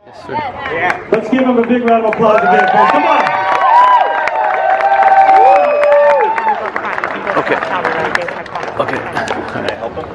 Yes, sir. Yeah. Let's give him a big round of applause again, folks. Come on. Okay. Okay. Can I help him?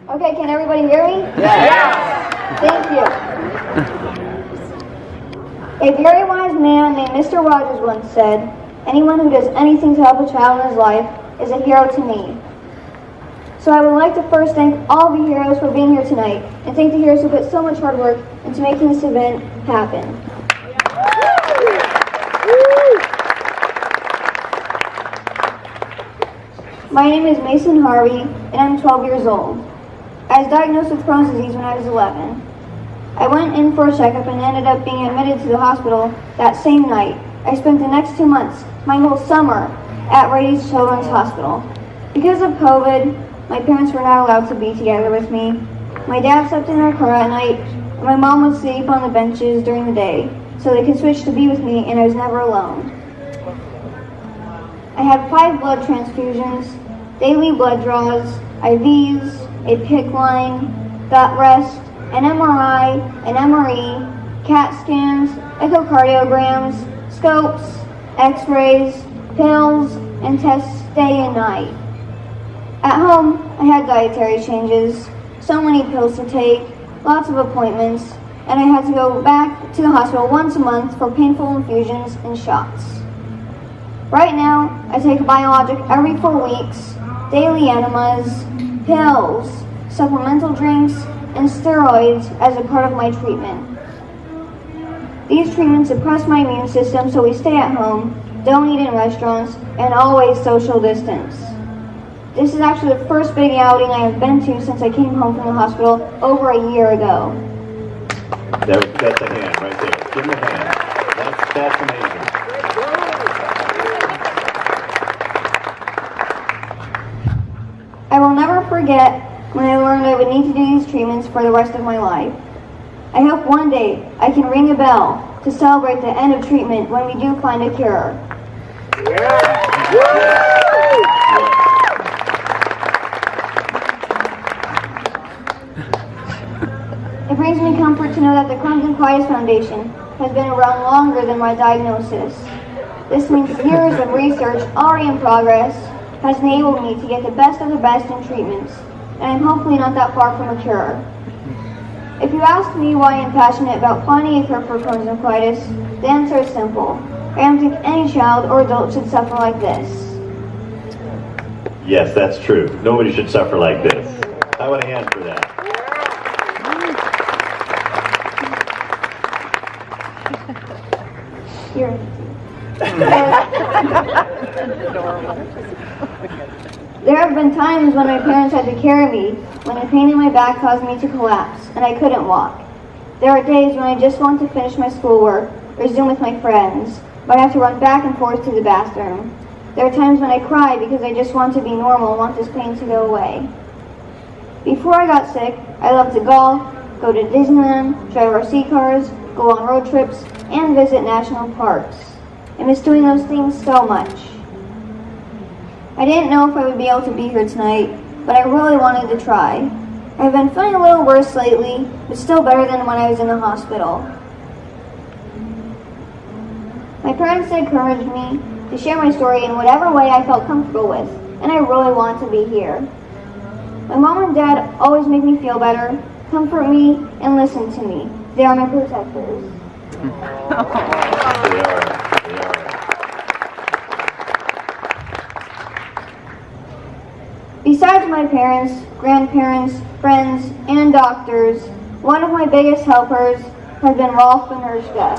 Okay, can everybody hear me? Yeah. Thank you. A very wise man named Mr. Rogers once said, "Anyone who does anything to help a child in his life is a hero to me." So I would like to first thank all the heroes for being here tonight, and thank the heroes who put so much hard work into making this event happen. My name is Mason Harvey, and I'm 12 years old. I was diagnosed with Crohn's disease when I was 11. I went in for a checkup and ended up being admitted to the hospital that same night. I spent the next 2 months, my whole summer, at Rady's Children's Hospital. Because of COVID, my parents were not allowed to be together with me. My dad slept in our car at night, and my mom would sleep on the benches during the day, so they could switch to be with me, and I was never alone. I had 5 blood transfusions, daily blood draws, IVs, a PICC line, gut rest, an MRI, an MRE, CAT scans, echocardiograms, scopes, x-rays, pills, and tests day and night. At home, I had dietary changes, so many pills to take, lots of appointments, and I had to go back to the hospital once a month for painful infusions and shots. Right now, I take a biologic every 4 weeks, daily enemas, pills, supplemental drinks, and steroids as a part of my treatment. These treatments suppress my immune system, so we stay at home, don't eat in restaurants, and always social distance. This is actually the first big outing I have been to since I came home from the hospital over a year ago. That's a hand right there. Give him a hand. That's amazing. I will never forget when I learned I would need to do these treatments for the rest of my life. I hope one day I can ring a bell to celebrate the end of treatment when we do find a cure. It brings me comfort to know that the Crohn's and Colitis Foundation has been around longer than my diagnosis. This means years of research already in progress has enabled me to get the best of the best in treatments, and I'm hopefully not that far from a cure. If you ask me why I'm passionate about finding a cure for Crohn's and colitis, the answer is simple. I don't think any child or adult should suffer like this. Yes, that's true. Nobody should suffer like this. I want a hand for that. Here. There have been times when my parents had to carry me when the pain in my back caused me to collapse and I couldn't walk. There are days when I just want to finish my schoolwork or Zoom with my friends, but I have to run back and forth to the bathroom. There are times when I cry because I just want to be normal and want this pain to go away. Before I got sick, I loved to golf, go to Disneyland, drive RC cars, go on road trips, and visit national parks. I miss doing those things so much. I didn't know if I would be able to be here tonight, but I really wanted to try. I've been feeling a little worse lately, but still better than when I was in the hospital. My parents encouraged me to share my story in whatever way I felt comfortable with, and I really want to be here. My mom and dad always make me feel better, comfort me, and listen to me. They are my protectors. They are. Besides my parents, grandparents, friends, and doctors, one of my biggest helpers has been Rolf Benershka.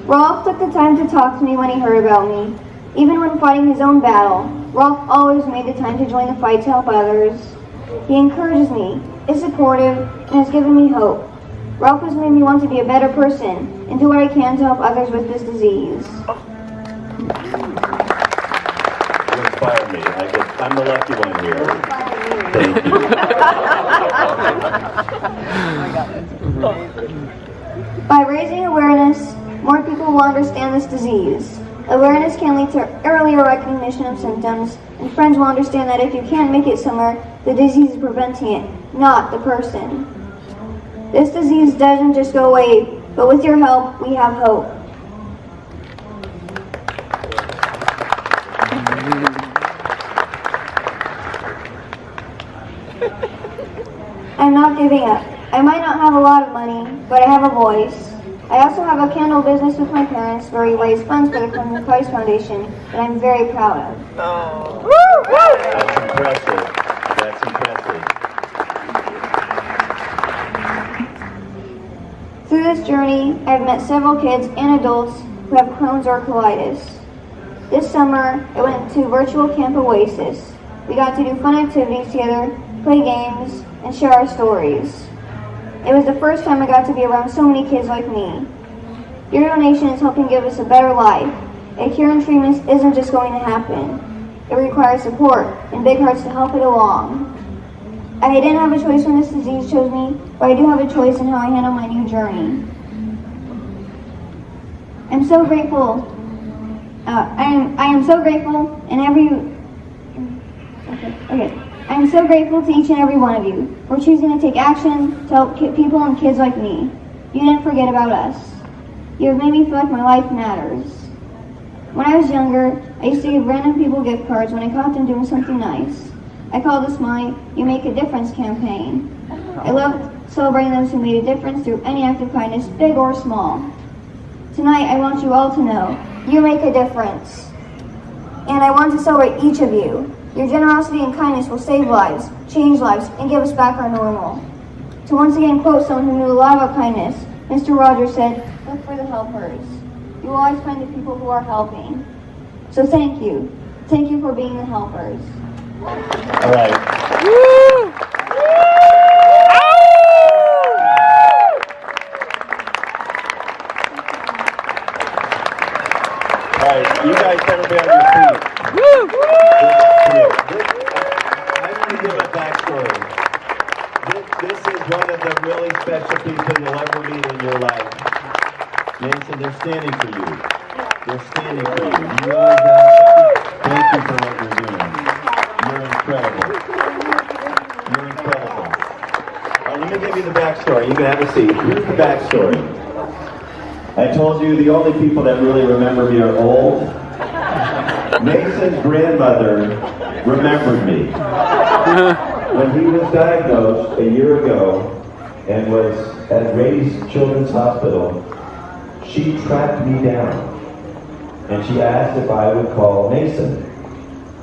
Rolf took the time to talk to me when he heard about me. Even when fighting his own battle, Rolf always made the time to join the fight to help others. He encourages me, is supportive, and has given me hope. Rolf has made me want to be a better person and do what I can to help others with this disease. You inspire me. I'm the lucky one here. Thank you. By raising awareness, more people will understand this disease. Awareness can lead to earlier recognition of symptoms, and friends will understand that if you can't make it somewhere, the disease is preventing it, not the person. This disease doesn't just go away, but with your help, we have hope. I'm not giving up. I might not have a lot of money, but I have a voice. I also have a candle business with my parents where we raise funds for the Colitis Foundation that I'm very proud of. That's impressive. That's impressive. Through this journey, I've met several kids and adults who have Crohn's or colitis. This summer, I went to virtual Camp Oasis. We got to do fun activities together, play games, and share our stories. It was the first time I got to be around so many kids like me. Your donation is helping give us a better life. A cure and treatment isn't just going to happen. It requires support and big hearts to help it along. I didn't have a choice when this disease chose me, but I do have a choice in how I handle my new journey. I'm so grateful. I am so grateful I am so grateful to each and every one of you for choosing to take action to help people and kids like me. You didn't forget about us. You have made me feel like my life matters. When I was younger, I used to give random people gift cards when I caught them doing something nice. I called this my You Make a Difference campaign. I loved celebrating those who made a difference through any act of kindness, big or small. Tonight, I want you all to know, you make a difference. And I want to celebrate each of you. Your generosity and kindness will save lives, change lives, and give us back our normal. To once again quote someone who knew a lot about kindness, Mr. Rogers said, look for the helpers. You will always find the people who are helping. So thank you. Thank you for being the helpers. All right. All right, you guys better be on your feet. I want to give a backstory. This is one of the really special people you'll ever meet in your life. Mason, they're standing for you. They're standing for you. You realize that? Thank you for what you're doing. You're incredible. You're incredible. All right, let me give you the backstory. You can have a seat. Here's the backstory. I told you the only people that really remember me are old. Mason's grandmother remembered me. When he was diagnosed a year ago and was at Ray's Children's Hospital, she tracked me down and she asked if I would call Mason.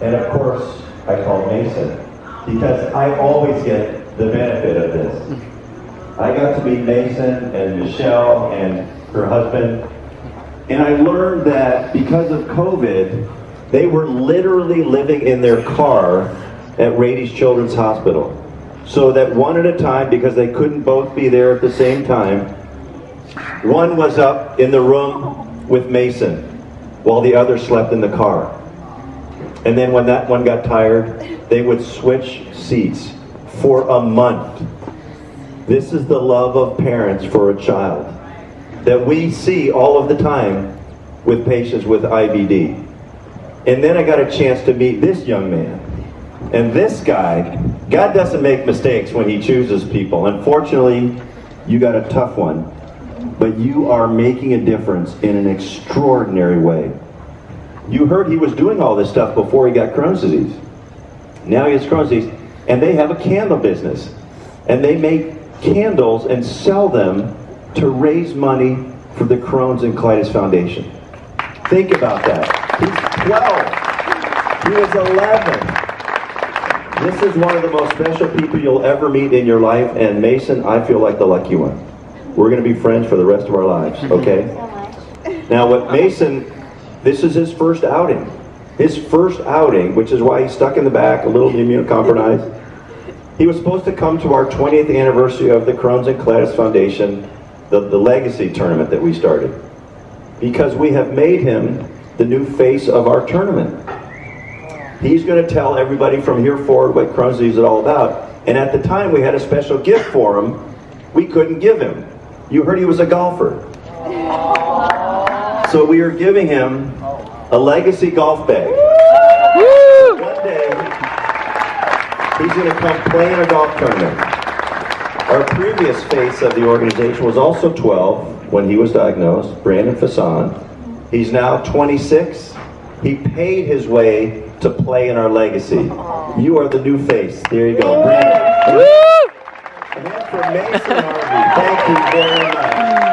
And of course, I called Mason because I always get the benefit of this. I got to meet Mason and Michelle and her husband, and I learned that because of COVID, they were literally living in their car at Rady's Children's Hospital. So that one at a time, because they couldn't both be there at the same time, one was up in the room with Mason while the other slept in the car. And then when that one got tired, they would switch seats for a month. This is the love of parents for a child that we see all of the time with patients with IBD. And then I got a chance to meet this young man. And this guy, God doesn't make mistakes when he chooses people. Unfortunately, you got a tough one. But you are making a difference in an extraordinary way. You heard he was doing all this stuff before he got Crohn's disease. Now he has Crohn's disease. And they have a candle business. And they make candles and sell them to raise money for the Crohn's and Colitis Foundation. Think about that. He's 12. He was 11. This is one of the most special people you'll ever meet in your life, and Mason, I feel like the lucky one. We're going to be friends for the rest of our lives, okay? Now, what Mason, this is his first outing. His first outing, which is why he's stuck in the back, a little immunocompromised. He was supposed to come to our 20th anniversary of the Crohn's and Colitis Foundation, the legacy tournament that we started, because we have made him the new face of our tournament. He's going to tell everybody from here forward what Crohn's disease is all about. And at the time we had a special gift for him we couldn't give him. You heard he was a golfer. So we are giving him a legacy golf bag. One day, he's going to come play in a golf tournament. Our previous face of the organization was also 12 when he was diagnosed, Brandon Fasson. He's now 26. He paid his way to play in our legacy. You are the new face. There you go, Brandon. And then for Mason Harvey, thank you very much.